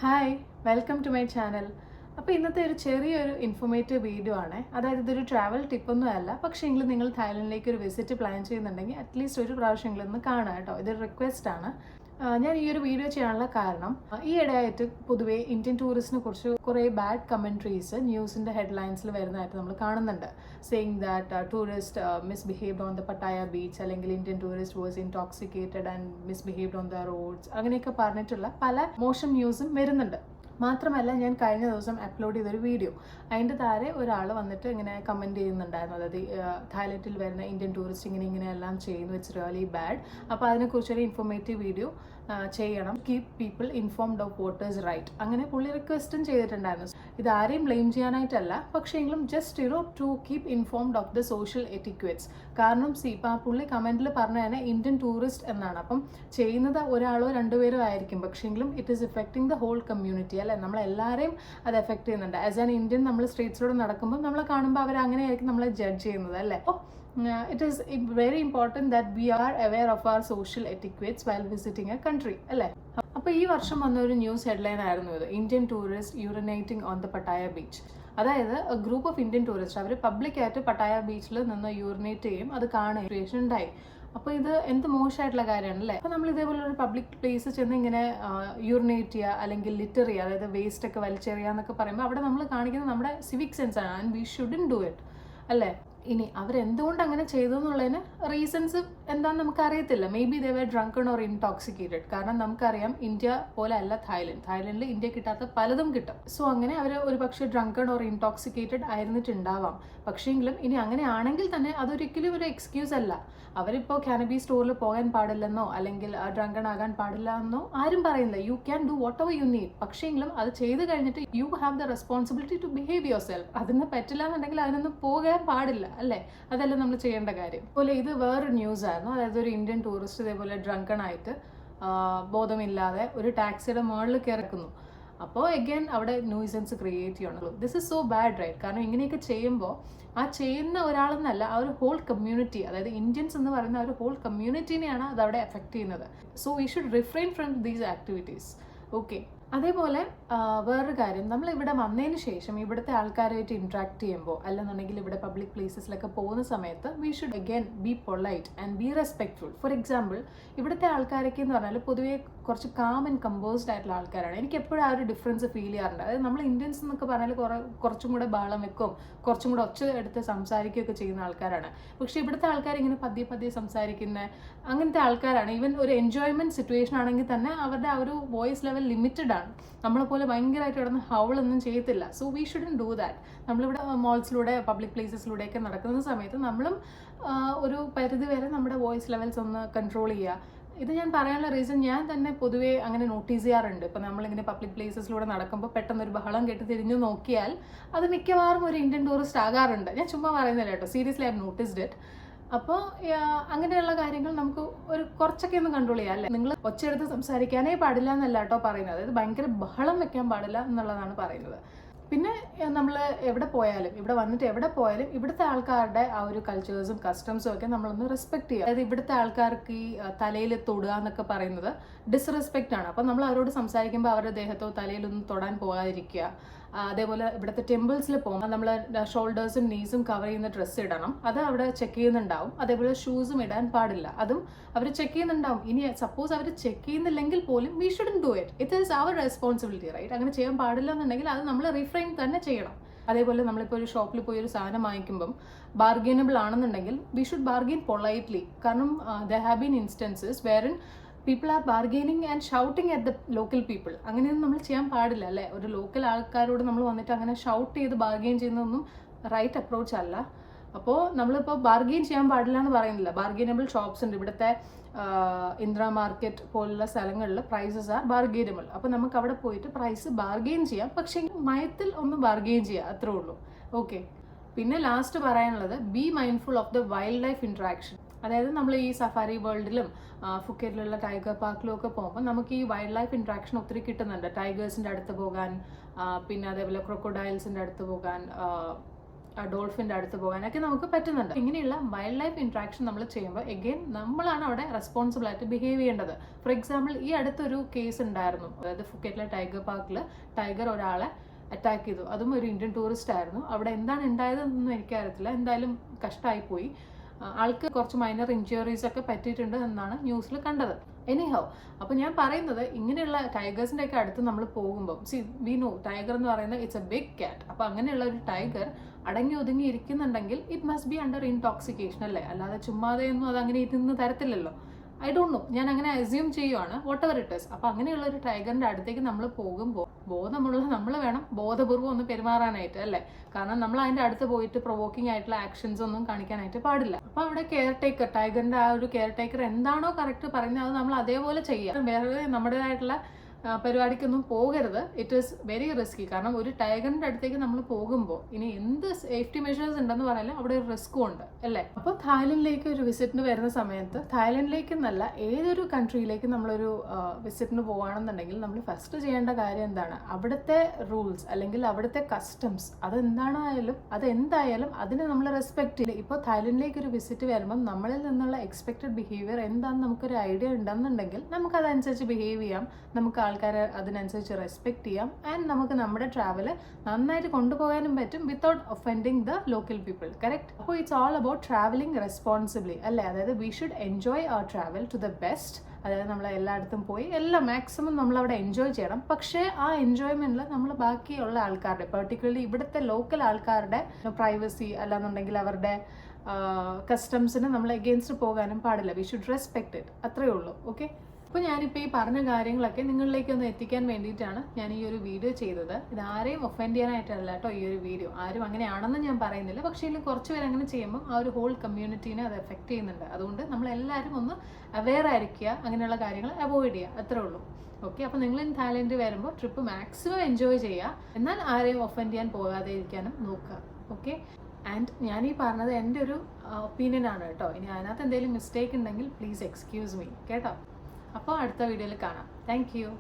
Hi welcome to my channel. അപ്പോൾ ഇന്നത്തെ ഒരു ചെറിയൊരു ഇൻഫോർമേറ്റീവ് വീഡിയോ ആണ്. അതായത് ഇതൊരു ട്രാവൽ ടിപ്പൊന്നും അല്ല, പക്ഷേ എങ്കിലും നിങ്ങൾ തായ്ലൻഡിലേക്ക് ഒരു വിസിറ്റ് പ്ലാൻ ചെയ്യുന്നുണ്ടെങ്കിൽ അറ്റ്ലീസ്റ്റ് ഒരു പ്രാവശ്യമെങ്കിലും ഒന്ന് കാണാം കേട്ടോ. ഇതൊരു റിക്വസ്റ്റ് ആണ്. ഞാൻ ഈ ഒരു വീഡിയോ ചെയ്യാനുള്ള കാരണം, ഈ ഇടയായിട്ട് പൊതുവേ ഇന്ത്യൻ ടൂറിസ്റ്റിനെ കുറിച്ച് കുറേ ബാഡ് കമൻട്രീസ് ന്യൂസിൻ്റെ ഹെഡ്ലൈൻസിൽ വരുന്നതായിട്ട് നമ്മൾ കാണുന്നുണ്ട്. Saying that tourist misbehaved on the Pattaya beach, അല്ലെങ്കിൽ Indian tourist was intoxicated and misbehaved on the roads, അങ്ങനെയൊക്കെ പറഞ്ഞിട്ടുള്ള പല മോശം ന്യൂസും വരുന്നുണ്ട്. മാത്രമല്ല, ഞാൻ കഴിഞ്ഞ ദിവസം അപ്ലോഡ് ചെയ്തൊരു വീഡിയോ, അതിൻ്റെ താഴെ ഒരാൾ വന്നിട്ട് ഇങ്ങനെ കമൻറ്റ് ചെയ്യുന്നുണ്ടായിരുന്നു. അതായത് തായ്ലൻഡിൽ വരുന്ന ഇന്ത്യൻ ടൂറിസ്റ്റ് ഇങ്ങനെയെല്ലാം ചെയ്യുന്നു, ഇറ്റ്സ് റിയലി ബാഡ്. അപ്പോൾ അതിനെക്കുറിച്ചൊരു ഇൻഫോർമേറ്റീവ് വീഡിയോ ചെയ്യണം. Keep people informed of what is right, അങ്ങനെ പുള്ളി റിക്വസ്റ്റും ചെയ്തിട്ടുണ്ടായിരുന്നു. ഇത് ആരെയും ബ്ലെയിം ചെയ്യാനായിട്ടല്ല, പക്ഷേ എങ്കിലും just to keep informed of the social etiquettes. കാരണം ഇപ്പം ആ പുള്ളി കമൻറ്റിൽ പറഞ്ഞ തന്നെ ഇന്ത്യൻ ടൂറിസ്റ്റ് എന്നാണ്. അപ്പം ചെയ്യുന്നത് ഒരാളോ രണ്ടുപേരോ ആയിരിക്കും, പക്ഷേ എങ്കിലും it is affecting the whole community അല്ലേ. നമ്മളെല്ലാവരെയും അത് എഫക്ട് ചെയ്യുന്നുണ്ട്. ആസ് ആൻ ഇന്ത്യൻ നമ്മൾ സ്ട്രീറ്റ്സിലൂടെ നടക്കുമ്പോൾ നമ്മളെ കാണുമ്പോൾ അവർ അങ്ങനെയായിരിക്കും നമ്മളെ ജഡ്ജ് ചെയ്യുന്നത് അല്ലേ. അപ്പോൾ it is very important that we are aware of our social etiquettes while visiting a country അല്ലേ. അപ്പോൾ ഈ വർഷം വന്ന ഒരു ന്യൂസ് ഹെഡ്ലൈൻ ആയിരുന്നു ഇത്, Indian tourist urinating on the Pattaya beach. അതായത് ഗ്രൂപ്പ് ഓഫ് ഇന്ത്യൻ ടൂറിസ്റ്റ് അവർ പബ്ലിക്കായിട്ട് പട്ടായ ബീച്ചിൽ നിന്ന് യൂറിനേറ്റ് ചെയ്യും, അത് കാണുകയും ഉണ്ടായി. അപ്പോൾ ഇത് എന്ത് മോശമായിട്ടുള്ള കാര്യമാണ് അല്ലേ. അപ്പോൾ നമ്മൾ ഇതേപോലെ ഒരു പബ്ലിക് പ്ലേസ് ചെന്ന് ഇങ്ങനെ യൂറിനേറ്റ് ചെയ്യുക അല്ലെങ്കിൽ ലിറ്റർ ചെയ്യുക, അതായത് വേസ്റ്റ് ഒക്കെ വലിച്ചെറിയുക എന്നൊക്കെ പറയുമ്പോൾ അവിടെ നമ്മൾ കാണിക്കുന്നത് നമ്മുടെ സിവിക് സെൻസ് ആണ്, and we shouldn't do it അല്ലേ. ഇനി അവരെന്തുകൊണ്ട് അങ്ങനെ ചെയ്തു എന്നുള്ളതിന് റീസൺസ് എന്താണെന്ന് നമുക്കറിയത്തില്ല. Maybe they were drunken or intoxicated. കാരണം നമുക്കറിയാം ഇന്ത്യ പോലെ അല്ല തായ്ലൻഡിൽ ഇന്ത്യ കിട്ടാത്ത പലതും കിട്ടും. സോ അങ്ങനെ അവർ ഒരു പക്ഷേ ഡ്രങ്കൺ ഓർ ഇൻടോക്സിക്കേറ്റഡ് ആയിരുന്നിട്ടുണ്ടാവാം. പക്ഷേങ്കിലും ഇനി അങ്ങനെ ആണെങ്കിൽ തന്നെ അതൊരിക്കലും ഒരു എക്സ്ക്യൂസ് അല്ല. അവരിപ്പോൾ കാനബി സ്റ്റോറിൽ പോകാൻ പാടില്ലെന്നോ അല്ലെങ്കിൽ ഡ്രങ്കൺ ആകാൻ പാടില്ല എന്നോ ആരും പറയുന്നില്ല. You can do whatever you need. പക്ഷേങ്കിലും അത് ചെയ്ത് കഴിഞ്ഞിട്ട് you have the responsibility to behave yourself. അതിന് പറ്റില്ല എന്നുണ്ടെങ്കിൽ അതിനൊന്നും പോകാൻ പാടില്ല അല്ലേ. അതല്ല നമ്മൾ ചെയ്യേണ്ട കാര്യം. അതുപോലെ ഇത് വേറൊരു ന്യൂസ് ആയിരുന്നു. അതായത് ഒരു ഇന്ത്യൻ ടൂറിസ്റ്റ് ഇതേപോലെ ഡ്രങ്കൺ ആയിട്ട് ബോധമില്ലാതെ ഒരു ടാക്സിയുടെ മുകളിൽ കയറിക്കുന്നു. അപ്പോൾ എഗെയിൻ അവിടെ ന്യൂസൻസ് ക്രിയേറ്റ് ചെയ്യണം. This is so bad right. കാരണം ഇങ്ങനെയൊക്കെ ചെയ്യുമ്പോൾ ആ ചെയ്യുന്ന ഒരാളെന്നല്ല, ആ ഒരു ഹോൾ കമ്മ്യൂണിറ്റി, അതായത് ഇന്ത്യൻസ് എന്ന് പറയുന്ന ഒരു ഹോൾ കമ്മ്യൂണിറ്റീനെയാണ് അത് അവിടെ എഫക്റ്റ് ചെയ്യുന്നത്. So we should refrain from these activities. Okay. അതേപോലെ വേറൊരു കാര്യം, നമ്മൾ ഇവിടെ വന്നതിന് ശേഷം ഇവിടുത്തെ ആൾക്കാരുമായിട്ട് ഇൻട്രാക്ട് ചെയ്യുമ്പോൾ അല്ലെന്നുണ്ടെങ്കിൽ ഇവിടെ പബ്ലിക് പ്ലേസസിലൊക്കെ പോകുന്ന സമയത്ത് we should again B polite and B respectful. For example, ഇവിടുത്തെ ആൾക്കാരൊക്കെ എന്ന് പറഞ്ഞാൽ പൊതുവേ കുറച്ച് കാം ആൻഡ് കമ്പോസ്ഡ് ആയിട്ടുള്ള ആൾക്കാരാണ്. എനിക്ക് എപ്പോഴും ആ ഒരു ഡിഫറൻസ് ഫീൽ ചെയ്യാറുണ്ട്. അതായത് നമ്മൾ ഇന്ത്യൻസ് എന്നൊക്കെ പറഞ്ഞാൽ കുറച്ചും കൂടെ ബഹളം വെക്കും, കുറച്ചും കൂടെ ഒച്ച എടുത്ത് സംസാരിക്കുകയൊക്കെ ചെയ്യുന്ന ആൾക്കാരാണ്. പക്ഷേ ഇവിടുത്തെ ആൾക്കാർ ഇങ്ങനെ പതിയെ സംസാരിക്കുന്ന അങ്ങനത്തെ ആൾക്കാരാണ്. ഈവൻ ഒരു എൻജോയ്മെൻറ്റ് സിറ്റുവേഷൻ ആണെങ്കിൽ തന്നെ അവരുടെ ആ ഒരു വോയിസ് ലെവൽ ലിമിറ്റഡ് ആണ്. നമ്മളെപ്പോലെ ഭയങ്കരമായിട്ട് കിടന്ന് ഹൗളൊന്നും ചെയ്യത്തില്ല. So we shouldn't do that. നമ്മളിവിടെ മോൾസിലൂടെ പബ്ലിക് പ്ലേസസിലൂടെയൊക്കെ നടക്കുന്ന സമയത്ത് നമ്മളും ഒരു പരിധി വരെ നമ്മുടെ വോയിസ് ലെവൽസ് ഒന്ന് കൺട്രോൾ ചെയ്യുക. ഇത് ഞാൻ പറയാനുള്ള റീസൺ, ഞാൻ തന്നെ പൊതുവേ അങ്ങനെ നോട്ടീസ് ചെയ്യാറുണ്ട്. ഇപ്പം നമ്മളിങ്ങനെ പബ്ലിക് പ്ലേസസിലൂടെ നടക്കുമ്പോൾ പെട്ടെന്നൊരു ബഹളം കേട്ട് തിരിഞ്ഞു നോക്കിയാൽ അത് മിക്കവാറും ഒരു ഇന്ത്യൻ ടൂറിസ്റ്റ് ആകാറുണ്ട്. ഞാൻ ചുമ്മാ പറയുന്നില്ല കേട്ടോ, seriously I have noticed it. അപ്പോൾ അങ്ങനെയുള്ള കാര്യങ്ങൾ നമുക്ക് ഒരു കുറച്ചൊക്കെ ഒന്ന് കൺട്രോൾ ചെയ്യാം അല്ലേ. നിങ്ങൾ ഒച്ചയെടുത്ത് സംസാരിക്കാനേ പാടില്ല എന്നല്ല കേട്ടോ പറയുന്നത്, അതായത് ഭയങ്കര ബഹളം വെക്കാൻ പാടില്ല എന്നുള്ളതാണ് പറയുന്നത്. പിന്നെ നമ്മൾ എവിടെ പോയാലും, ഇവിടെ വന്നിട്ട് എവിടെ പോയാലും ഇവിടുത്തെ ആൾക്കാരുടെ ആ ഒരു കൾച്ചേഴ്സും കസ്റ്റംസും ഒക്കെ നമ്മളൊന്ന് റെസ്പെക്ട് ചെയ്യുക. അതായത് ഇവിടുത്തെ ആൾക്കാർക്ക് ഈ തലയിൽ തൊടുക എന്നൊക്കെ പറയുന്നത് ഡിസ്റെസ്പെക്റ്റ് ആണ്. അപ്പം നമ്മൾ അവരോട് സംസാരിക്കുമ്പോൾ അവരുടെ ദേഹത്തോ തലയിലൊന്നും തൊടാൻ പോകാതിരിക്കുക. അതേപോലെ ഇവിടുത്തെ ടെമ്പിൾസിൽ പോകുമ്പോൾ നമ്മൾ ഷോൾഡേഴ്സും നീസും കവർ ചെയ്യുന്ന ഡ്രസ്സ് ഇടണം, അത് അവിടെ ചെക്ക് ചെയ്യുന്നുണ്ടാവും. അതേപോലെ ഷൂസും ഇടാൻ പാടില്ല, അതും അവർ ചെക്ക് ചെയ്യുന്നുണ്ടാവും. ഇനി സപ്പോസ് അവർ ചെക്ക് ചെയ്യുന്നില്ലെങ്കിൽ പോലും we shouldn't do it. It is അവർ റെസ്പോൺസിബിലിറ്റി റൈറ്റ്. അങ്ങനെ ചെയ്യാൻ പാടില്ല എന്നുണ്ടെങ്കിൽ അത് നമ്മൾ റിഫ്രെയിൻ തന്നെ ചെയ്യണം. അതേപോലെ നമ്മളിപ്പോൾ ഒരു ഷോപ്പിൽ പോയി ഒരു സാധനം വാങ്ങിക്കുമ്പം ബാർഗെയിനബിൾ ആണെന്നുണ്ടെങ്കിൽ വി ഷുഡ് ബാർഗെയിൻ പൊളൈറ്റ്ലി. കാരണം there have been instances wherein people are bargaining and shouting at the local people. അങ്ങനെയൊന്നും നമ്മൾ ചെയ്യാൻ പാടില്ല അല്ലേ. ഒരു ലോക്കൽ ആൾക്കാരോട് നമ്മൾ വന്നിട്ട് അങ്ങനെ ഷൗട്ട് ചെയ്ത് ബാർഗെയിൻ ചെയ്യുന്നതൊന്നും റൈറ്റ് അപ്രോച്ച് അല്ല. അപ്പോൾ നമ്മളിപ്പോൾ ബാർഗെയിൻ ചെയ്യാൻ പാടില്ല എന്ന് പറയുന്നില്ല. ബാർഗെയിനബിൾ ഷോപ്സ് ഉണ്ട്. ഇവിടുത്തെ ഇന്ദ്ര മാർക്കറ്റ് പോലുള്ള സ്ഥലങ്ങളിൽ പ്രൈസസ് ആർ ബാർഗെയിനബിൾ. അപ്പോൾ നമുക്ക് അവിടെ പോയിട്ട് പ്രൈസ് ബാർഗെയിൻ ചെയ്യാം, പക്ഷേ മയത്തിൽ ഒന്ന് ബാർഗെയിൻ ചെയ്യാം, അത്രേ ഉള്ളൂ. ഓക്കെ. പിന്നെ ലാസ്റ്റ് പറയാനുള്ളത്, B mindful of the wild life interaction. അതായത് നമ്മൾ ഈ സഫാരി വേൾഡിലും ഫുക്കറ്റിലുള്ള ടൈഗർ പാർക്കിലും ഒക്കെ പോകുമ്പോൾ നമുക്ക് ഈ വൈൽഡ് ലൈഫ് ഇൻട്രാക്ഷൻ ഒത്തിരി കിട്ടുന്നുണ്ട്. ടൈഗേഴ്സിൻ്റെ അടുത്ത് പോകാൻ, പിന്നെ അതേപോലെ ക്രൊക്കോഡൈൽസിൻ്റെ അടുത്ത് പോകാൻ, ഡോൾഫിൻ്റെ അടുത്ത് പോകാനൊക്കെ നമുക്ക് പറ്റുന്നുണ്ട്. ഇങ്ങനെയുള്ള വൈൽഡ് ലൈഫ് ഇൻട്രാക്ഷൻ നമ്മൾ ചെയ്യുമ്പോൾ എഗെയിൻ നമ്മളാണ് അവിടെ റെസ്പോൺസിബിൾ ആയിട്ട് ബിഹേവ് ചെയ്യേണ്ടത്. ഫോർ എക്സാമ്പിൾ, ഈ അടുത്തൊരു കേസ് ഉണ്ടായിരുന്നു. അതായത് ഫുക്കറ്റിലെ ടൈഗർ പാർക്കിൽ ടൈഗർ ഒരാളെ അറ്റാക്ക് ചെയ്തു. അതും ഒരു ഇന്ത്യൻ ടൂറിസ്റ്റ് ആയിരുന്നു. അവിടെ എന്താണ് ഉണ്ടായതെന്നൊന്നും എനിക്കറിയത്തില്ല. എന്തായാലും കഷ്ടമായിപ്പോയി. ആൾക്ക് കുറച്ച് മൈനർ ഇഞ്ചുറീസ് ഒക്കെ പറ്റിയിട്ടുണ്ട് എന്നാണ് ന്യൂസിൽ കണ്ടത്. എനിഹൗ, അപ്പോൾ ഞാൻ പറയുന്നത് ഇങ്ങനെയുള്ള ടൈഗേഴ്സിൻ്റെ ഒക്കെ അടുത്ത് നമ്മൾ പോകുമ്പോൾ വി നോ ടൈഗർ എന്ന് പറയുന്നത് ഇറ്റ്സ് എ ബിഗ് ക്യാറ്റ്. അപ്പോൾ അങ്ങനെയുള്ള ഒരു ടൈഗർ അടങ്ങി ഒതുങ്ങി ഇരിക്കുന്നുണ്ടെങ്കിൽ it must be under intoxication അല്ലേ, അല്ലാതെ ചുമ്മാതെയൊന്നും അത് അങ്ങനെ ഇരുന്ന് തരത്തില്ലല്ലോ. ഐ ഡോണ്ട് നോ, ഞാൻ അങ്ങനെ അസ്യൂം ചെയ്യുവാണ്, വാട്ട് എവർ ഇറ്റ് ഇസ്. അപ്പോൾ അങ്ങനെയുള്ള ഒരു ടൈഗറിൻ്റെ അടുത്തേക്ക് നമ്മൾ പോകുമ്പോൾ ബോധമുള്ള നമ്മൾ വേണം ബോധപൂർവ്വം ഒന്ന് പെരുമാറാനായിട്ട് അല്ലേ. കാരണം നമ്മൾ അതിൻ്റെ അടുത്ത് പോയിട്ട് പ്രൊവോക്കിംഗ് ആയിട്ടുള്ള ആക്ഷൻസ് ഒന്നും കാണിക്കാനായിട്ട് പാടില്ല. അപ്പോൾ അവിടെ കെയർ ടേക്കർ, ടൈഗറിൻ്റെ ആ ഒരു കെയർ ടേക്കർ എന്താണോ കറക്റ്റ് പറയുന്നത് അത് നമ്മൾ അതേപോലെ ചെയ്യുക. വേറെ നമ്മുടേതായിട്ടുള്ള പരിപാടിക്കൊന്നും പോകരുത്. It is very risky. കാരണം ഒരു ടൈഗറിൻ്റെ അടുത്തേക്ക് നമ്മൾ പോകുമ്പോൾ ഇനി എന്ത് സേഫ്റ്റി മെഷേഴ്സ് ഉണ്ടെന്ന് പറയാനും അവിടെ ഒരു റിസ്ക്കും ഉണ്ട് അല്ലേ. അപ്പോൾ തായ്ലൻഡിലേക്ക് ഒരു വിസിറ്റിന് വരുന്ന സമയത്ത്, തായ്ലൻഡിലേക്ക് എന്നല്ല ഏതൊരു കൺട്രിയിലേക്ക് നമ്മളൊരു വിസിറ്റിന് പോകുകയാണെന്നുണ്ടെങ്കിൽ നമ്മൾ ഫസ്റ്റ് ചെയ്യേണ്ട കാര്യം എന്താണ്, അവിടുത്തെ റൂൾസ് അല്ലെങ്കിൽ അവിടുത്തെ കസ്റ്റംസ് അതെന്തായാലും അതിനെ നമ്മൾ റെസ്പെക്ട് ചെയ്യില്ല. ഇപ്പോൾ തായ്ലൻഡിലേക്ക് ഒരു വിസിറ്റ് വരുമ്പം നമ്മളിൽ നിന്നുള്ള എക്സ്പെക്റ്റഡ് ബിഹേവിയർ എന്താണെന്ന് നമുക്കൊരു ഐഡിയ ഉണ്ടെന്നുണ്ടെങ്കിൽ നമുക്കതനുസരിച്ച് ബിഹേവ് ചെയ്യാം, നമുക്ക് ആൾക്കാരെ അതിനനുസരിച്ച് റെസ്പെക്ട് ചെയ്യാം, ആൻഡ് നമുക്ക് നമ്മുടെ ട്രാവല് നന്നായിട്ട് കൊണ്ടുപോകാനും പറ്റും without offending the local people. Correct. അപ്പോൾ it's all about travelling responsibly അല്ലേ. അതായത് we should enjoy our travel to the best. അതായത് നമ്മൾ എല്ലായിടത്തും പോയി എല്ലാം മാക്സിമം നമ്മളവിടെ എൻജോയ് ചെയ്യണം. പക്ഷേ ആ എൻജോയ്മെൻറ്റിൽ നമ്മൾ ബാക്കിയുള്ള ആൾക്കാരുടെ, പെർട്ടിക്കുലർലി ഇവിടുത്തെ ലോക്കൽ ആൾക്കാരുടെ പ്രൈവസി അല്ലാന്നുണ്ടെങ്കിൽ അവരുടെ കസ്റ്റംസിന് നമ്മൾ എഗെയിൻസ്റ്റ് പോകാനും പാടില്ല. We should respect it. അത്രയേ ഉള്ളൂ. ഓക്കെ. അപ്പോൾ ഞാനിപ്പോൾ ഈ പറഞ്ഞ കാര്യങ്ങളൊക്കെ നിങ്ങളിലേക്കൊന്ന് എത്തിക്കാൻ വേണ്ടിയിട്ടാണ് ഞാൻ ഈ ഒരു വീഡിയോ ചെയ്തത്. ഇത് ആരെയും ഒഫെൻഡ് ചെയ്യാനായിട്ടല്ല കേട്ടോ ഈ ഒരു വീഡിയോ. ആരും അങ്ങനെയാണെന്ന് ഞാൻ പറയുന്നില്ല. പക്ഷേ ഇതിൽ കുറച്ച് പേര് അങ്ങനെ ചെയ്യുമ്പോൾ ആ ഒരു ഹോൾ കമ്മ്യൂണിറ്റീനെ അത് എഫക്റ്റ് ചെയ്യുന്നുണ്ട്. അതുകൊണ്ട് നമ്മളെല്ലാവരും ഒന്ന് അവെയർ ആയിരിക്കുക, അങ്ങനെയുള്ള കാര്യങ്ങൾ അവോയ്ഡ് ചെയ്യുക. അത്രേ ഉള്ളൂ. ഓക്കെ. അപ്പോൾ നിങ്ങൾ തായ്ലൻഡ് വരുമ്പോൾ ട്രിപ്പ് മാക്സിമം എൻജോയ് ചെയ്യുക, എന്നാൽ ആരെയും ഒഫെൻഡ് ചെയ്യാൻ പോകാതെ ഇരിക്കാനും നോക്കുക. ഓക്കെ. ആൻഡ് ഞാനീ പറഞ്ഞത് എൻ്റെ ഒരു ഒപ്പീനിയനാണ് കേട്ടോ. ഇനി അതിനകത്ത് എന്തെങ്കിലും മിസ്റ്റേക്ക് ഉണ്ടെങ്കിൽ പ്ലീസ് എക്സ്ക്യൂസ് മീ കേട്ടോ. അപ്പോൾ അടുത്ത വീഡിയോയിൽ കാണാം. Thank you.